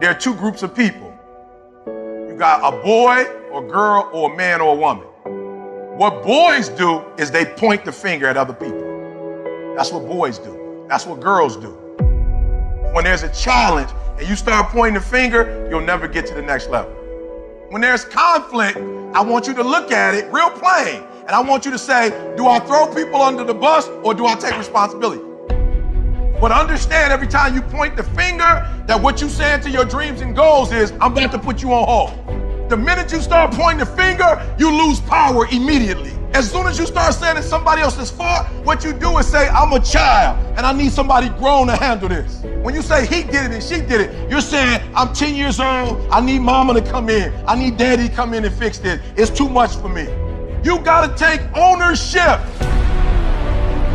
there are two groups of people. You got a boy or girl or a man or a woman. What boys do is they point the finger at other people. That's what boys do. That's what girls do. When there's a challenge and you start pointing the finger, you'll never get to the next level. When there's conflict, I want you to look at it real plain. And I want you to say, do I throw people under the bus or do I take responsibility? But understand every time you point the finger that what you saying to your dreams and goals is, I'm about to put you on hold. The minute you start pointing the finger, you lose power immediately. As soon as you start saying it's somebody else's fault, what you do is say, I'm a child and I need somebody grown to handle this. When you say he did it and she did it, you're saying, I'm 10 years old, I need mama to come in, I need daddy to come in and fix this. It's too much for me. You gotta take ownership.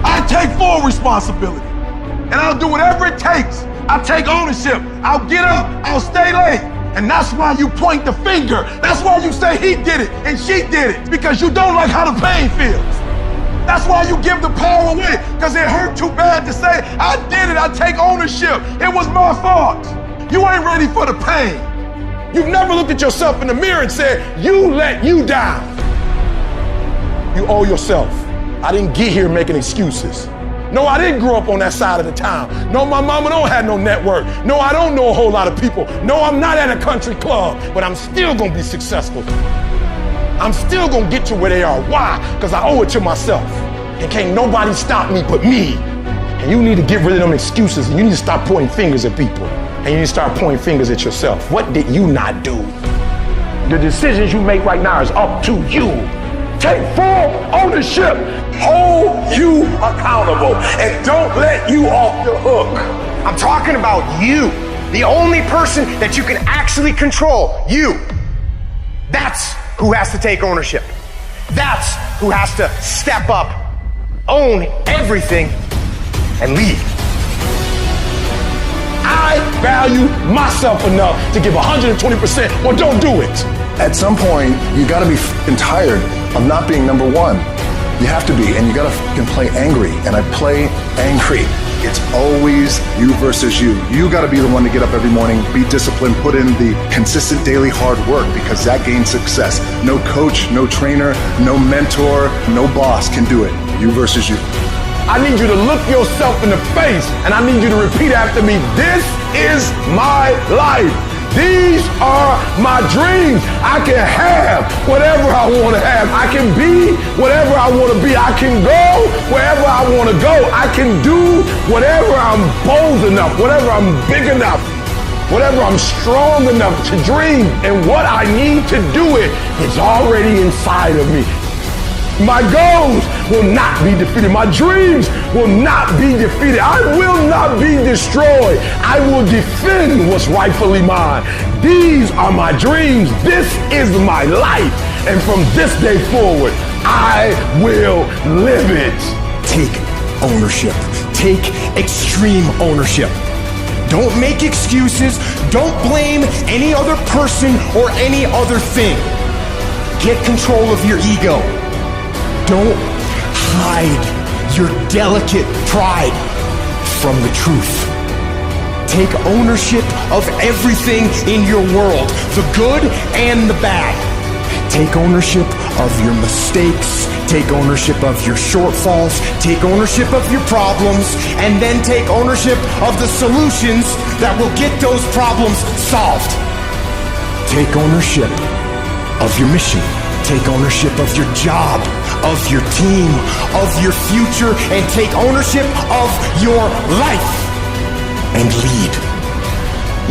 I take full responsibility and I'll do whatever it takes. I'll take ownership. I'll get up, I'll stay late. And that's why you point the finger. That's why you say he did it and she did it, because you don't like how the pain feels. That's why you give the power away, because it hurt too bad to say, I did it, I take ownership. It was my fault. You ain't ready for the pain. You've never looked at yourself in the mirror and said, you let you down. You owe yourself. I didn't get here making excuses. No, I didn't grow up on that side of the town. No, my mama don't have no network. No, I don't know a whole lot of people. No, I'm not at a country club, but I'm still gonna be successful. I'm still gonna get to where they are. Why? Because I owe it to myself. And can't nobody stop me but me. And you need to get rid of them excuses. And you need to stop pointing fingers at people. And you need to start pointing fingers at yourself. What did you not do? The decisions you make right now is up to you. Take full ownership. Hold you accountable. And don't let you off the hook. I'm talking about you. The only person that you can actually control. You. That's who has to take ownership. That's who has to step up, own everything, and lead. I value myself enough to give 120%. Well, don't do it. At some point, you gotta be f***ing tired of not being number one. You have to be, and you gotta f***ing play angry, and I play angry. It's always you versus you. You gotta be the one to get up every morning, be disciplined, put in the consistent daily hard work, because that gains success. No coach, no trainer, no mentor, no boss can do it. You versus you. I need you to look yourself in the face, and I need you to repeat after me, this is my life. These are my dreams. I can have whatever I want to have. I can be whatever I want to be. I can go wherever I want to go. I can do whatever I'm bold enough, whatever I'm big enough, whatever I'm strong enough to dream. And what I need to do it is already inside of me. My goals will not be defeated. My dreams will not be defeated. I will not be destroyed. I will defend what's rightfully mine. These are my dreams. This is my life. And from this day forward, I will live it. Take ownership. Take extreme ownership. Don't make excuses. Don't blame any other person or any other thing. Get control of your ego. Don't hide your delicate pride from the truth. Take ownership of everything in your world, the good and the bad. Take ownership of your mistakes. Take ownership of your shortfalls. Take ownership of your problems. And then take ownership of the solutions that will get those problems solved. Take ownership of your mission. Take ownership of your job, of your team, of your future, and take ownership of your life. And lead.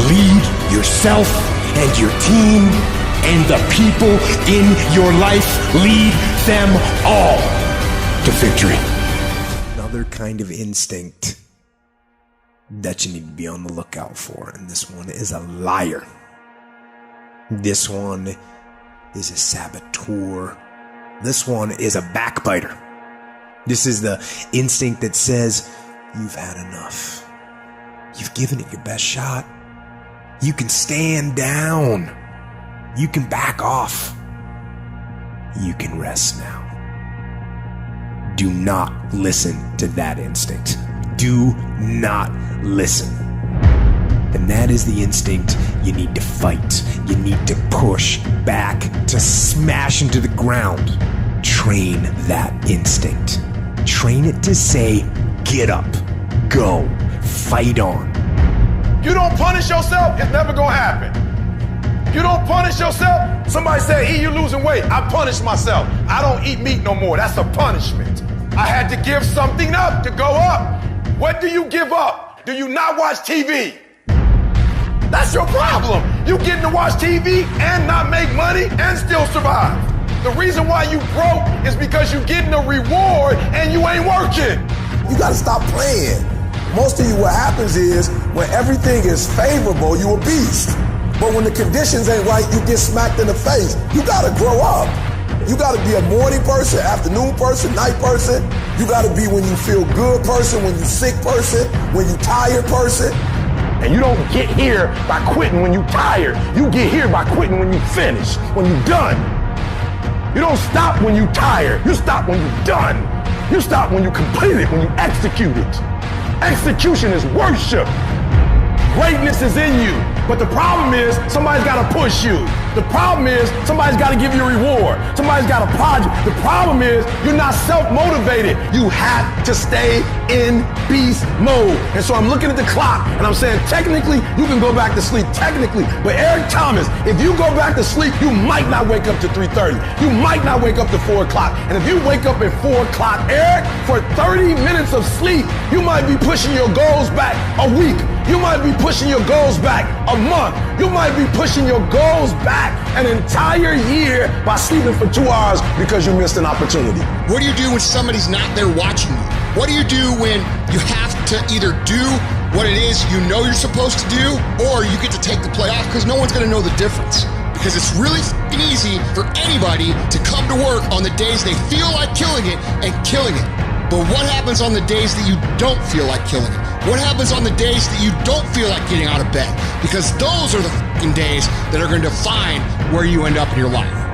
Lead yourself and your team and the people in your life. Lead them all to victory. Another kind of instinct that you need to be on the lookout for, and this one is a liar. This one is a saboteur. This one is a backbiter. This is the instinct that says, you've had enough. You've given it your best shot. You can stand down. You can back off. You can rest now. Do not listen to that instinct. Do not listen. The And that is the instinct you need to fight. You need to push back, to smash into the ground. Train that instinct. Train it to say, get up, go, fight on. You don't punish yourself, it's never gonna happen. You don't punish yourself. Somebody said, E, you losing weight. I punish myself. I don't eat meat no more. That's a punishment. I had to give something up to go up. What do you give up? Do you not watch TV? That's your problem. You getting to watch TV and not make money and still survive. The reason why you broke is because you getting a reward and you ain't working. You gotta stop playing. Most of you, what happens is when everything is favorable, you a beast. But when the conditions ain't right, you get smacked in the face. You gotta grow up. You gotta be a morning person, afternoon person, night person. You gotta be when you feel good person, when you sick person, when you tired person. And you don't get here by quitting when you tired. You get here by quitting when you finish, when you done. You don't stop when you tired. You stop when you done. You stop when you complete it, when you execute it. Execution is worship. Greatness is in you. But the problem is somebody's got to push you. The problem is somebody's got to give you a reward. Somebody's got to prod you. The problem is you're not self-motivated. You have to stay in beast mode. And so I'm looking at the clock and I'm saying technically you can go back to sleep. Technically. But Eric Thomas, if you go back to sleep, you might not wake up to 3:30. You might not wake up to 4 o'clock. And if you wake up at 4 o'clock, Eric, for 30 minutes of sleep, you might be pushing your goals back a week. You might be pushing your goals back a month. You might be pushing your goals back an entire year by sleeping for 2 hours because you missed an opportunity. What do you do when somebody's not there watching you? What do you do when you have to either do what it is you know you're supposed to do, or you get to take the play off because no one's going to know the difference? Because it's really easy for anybody to come to work on the days they feel like killing it and killing it. But what happens on the days that you don't feel like killing it? What happens on the days that you don't feel like getting out of bed? Because those are the days that are going to define where you end up in your life.